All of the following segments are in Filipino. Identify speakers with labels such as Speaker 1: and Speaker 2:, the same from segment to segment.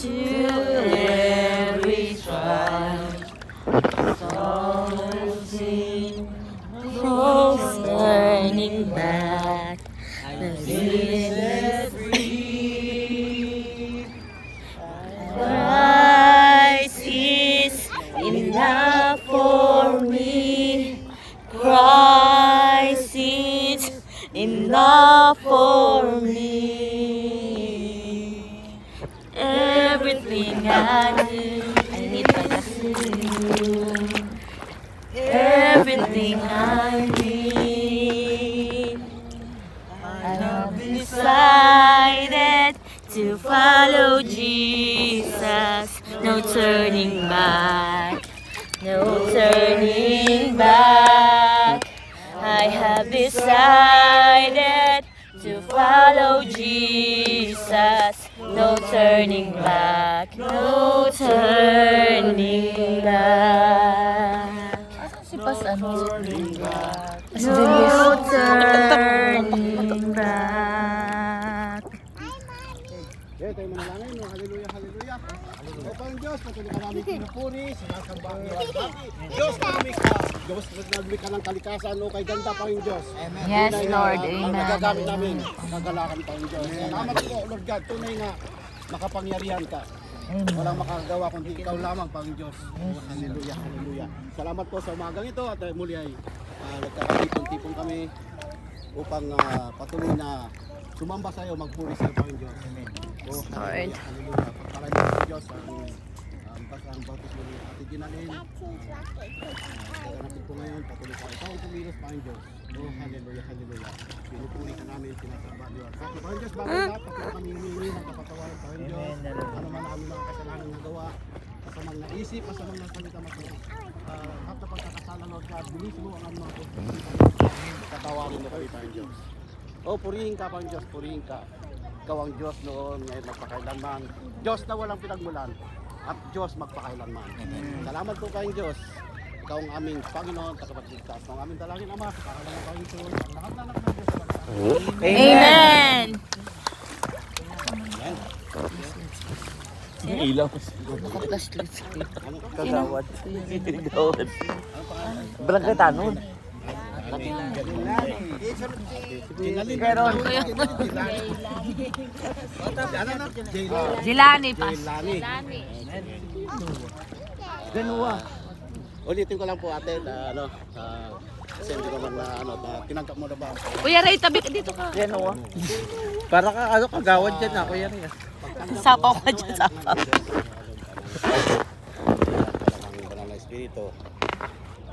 Speaker 1: to every trial. Folks turning back, the Jesus free. Christ is enough for me. Christ is enough for me. Everything I do, I need to do. Everything I need, I have decided to follow Jesus. No turning back, no turning back. I have decided to follow Jesus. No turning back, no turning back.
Speaker 2: Si Pas ano?
Speaker 1: No turning back.
Speaker 3: Okay, tayo manalangin. No? Hallelujah, hallelujah. O Panginoon Diyos, patuloy ka namin pinupuri, sinasamba ang iyong bati. Diyos, nagmig ka. Diyos, nagmig ka ng kalikasan, o kay ganda, Panginoon Diyos.
Speaker 2: Yes,
Speaker 3: Tunay
Speaker 2: Lord.
Speaker 3: na,
Speaker 2: Amen.
Speaker 3: ang nagagamit namin, kagalakan, Panginoon Diyos. Salamat po, Lord God. Tunay nga, makapangyarihan ka. Walang makagawa kundi ikaw lamang, Panginoon Diyos. Hallelujah, hallelujah. Salamat po sa umagang ito at muli ay nagkakatipon-tipon kami upang patuloy na sumamba sa iyo, magpuri sa iyo, Panginoon Diyos. Amen. Oh, hallelujah, hallelujah. Pagpalain mo sa Diyos ang bautismo ni Ate Ginalin. Natin po ngayon, patuloy sa ikaw ang pumilos, Panginoon Diyos. Oh, hallelujah, hallelujah. Pinupuri ka namin, sinasamba niyo. At Panginoon Diyos, bago lahat, patuloy kami hihingi ng kapatawaran, Panginoon Diyos. Ano man ang aming mga kasalanan nagawa, kasamang naisip, kasamang nasalita masamang. Lahat na pagkakasala, Lord God, bilisin mo ang aming mga katawarin mo kami, Panginoon Diyos. Oh, purihin ka, Panginoon Diyos, purihin ka. Ikaw ang Diyos noon, ngayon magpakailanman. Diyos na walang pinagmulan at Diyos magpakailanman. Salamat po kayong Diyos. Ikaw ang aming Panginoon, tagapagligtas ng aming dalangin, Ama, sa pangalan ng Panginoon, ang lahat na anak ng Diyos.
Speaker 1: Amen.
Speaker 4: Ilaw.
Speaker 1: Kagawad.
Speaker 4: Kagawad. Barangay Tanod.
Speaker 2: Jilani, Pas.
Speaker 3: Ganua. Ulitin ko lang po ate, kasi hindi naman na tinangkap mo na ba?
Speaker 2: Kuya Ray, tabi ka dito ka.
Speaker 4: Yan o. Para ka kagawad dyan ako yan.
Speaker 1: Sapaw ka dyan, sapaw.
Speaker 3: Ang banal na espiritu.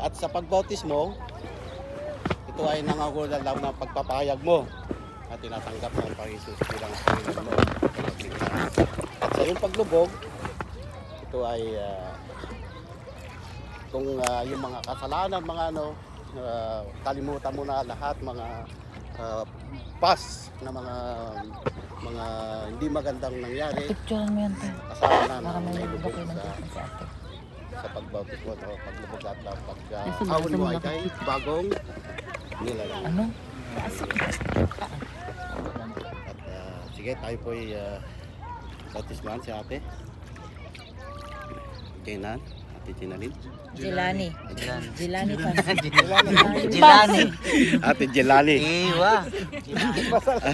Speaker 3: At sa pagbautismo, ito ay nangagulat lang ng pagpapahayag mo at tinatanggap ng Panginoon bilang Panginoon mo. At sa iyong paglubog, ito ay kung yung mga kasalanan, mga kalimutan mo na lahat, mga past na mga hindi magandang nangyari.
Speaker 2: Picturean mo yan, te.
Speaker 3: Kasalanan
Speaker 2: Para
Speaker 3: na
Speaker 2: may
Speaker 3: nailubog
Speaker 2: lubog ng
Speaker 3: sa
Speaker 2: si ate.
Speaker 3: pagbautismo at paglubog at pag-awon mo ay kay bagong nilalang.
Speaker 2: Ano?
Speaker 3: At sige, tayo po ay bautismohan si ate. Kenan, Ate Ginalin.
Speaker 2: Jilani. Jilani, Pas.
Speaker 4: Jilani.
Speaker 3: Ate Jelani.
Speaker 4: Iwa.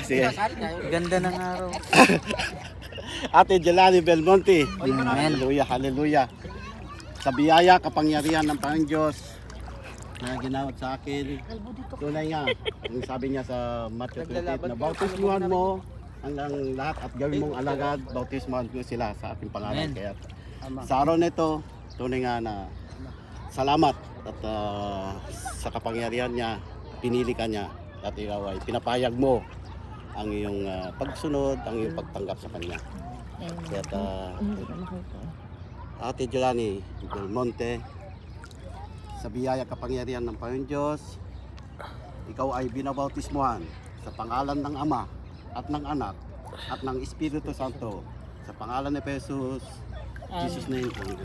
Speaker 3: Sige.
Speaker 4: Ganda ng araw.
Speaker 3: Ate Jelani Belmonte.
Speaker 4: Amen.
Speaker 3: Hallelujah, hallelujah. Sa biyaya, kapangyarihan ng Panginoon Diyos na ginawat sa akin. Tunay nga, yung sabi niya sa Matthew 28 na bautismuhan mo hanggang lahat at gawin mong alagad, bautismuhan ko sila sa aking pangalan.
Speaker 4: Amen.
Speaker 3: Kaya sa araw nito, tunay nga na salamat at sa kapangyarihan niya, pinili ka niya at ikaw ay pinapayag mo ang iyong pagsunod, ang iyong pagtanggap sa kanya. Kaya Ate Jelani Belmonte, sa biyaya kapangyarihan ng Panginoon Diyos, ikaw ay binabautismuhan sa pangalan ng Ama at ng Anak at ng Espiritu Santo, sa pangalan ni Jesus, Jesus name, Amen.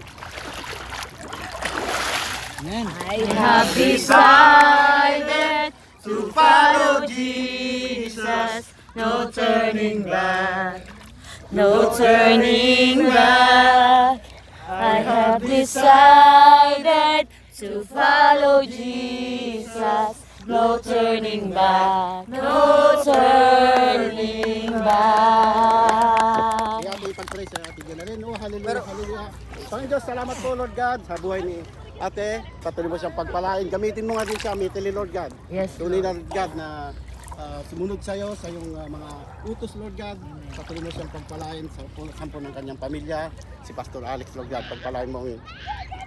Speaker 4: Amen.
Speaker 1: I have decided to follow Jesus, no turning back, no turning back. I have decided to follow Jesus, no turning back, no turning back.
Speaker 3: Kaya ating ipag-praise sa ating Jelalyn. Oh, hallelujah, hallelujah. Panginoon Diyos, salamat po Lord God sa buhay ni ate. Patuloy mo siyang pagpalain. Gamitin mo nga din siya, Mitili Lord God.
Speaker 2: Yes,
Speaker 3: Tunay na Lord God na sumunod sa iyo sa iyong mga utos Lord God. Patuloy mo siyang pagpalain sa sampo ng kanyang pamilya. Si Pastor Alex Lord God, pagpalain mo ang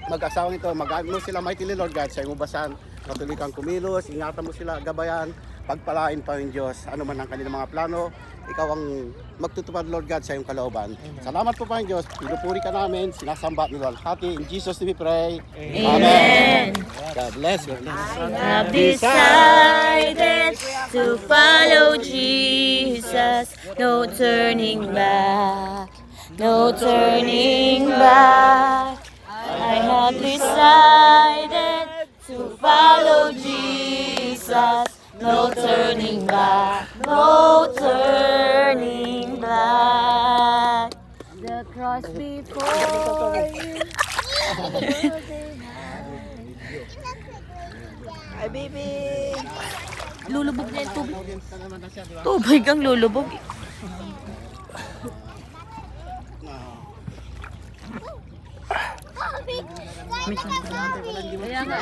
Speaker 3: mag-asawang ito. Mag-ano sila Mitili Lord God sa iyong ubasan. Patuloy kang kumilos, ingatan mo sila, gabayan. Pagpalain pa yung Diyos, ano man ang kanilang mga plano, ikaw ang magtutupad Lord God sa iyong kalooban. Salamat po pa yung Diyos, pinupuri ka namin, sinasamba ni Hati. In Jesus name we pray.
Speaker 1: Amen.
Speaker 3: God bless you.
Speaker 1: I have decided to follow Jesus, no turning back, no turning back. I have decided to follow Jesus, no turning back, no turning back.
Speaker 2: The cross before you.
Speaker 1: Ay, baby. Lulubog na yung tubig. Tubig ang lulubog.
Speaker 2: Kaya nga,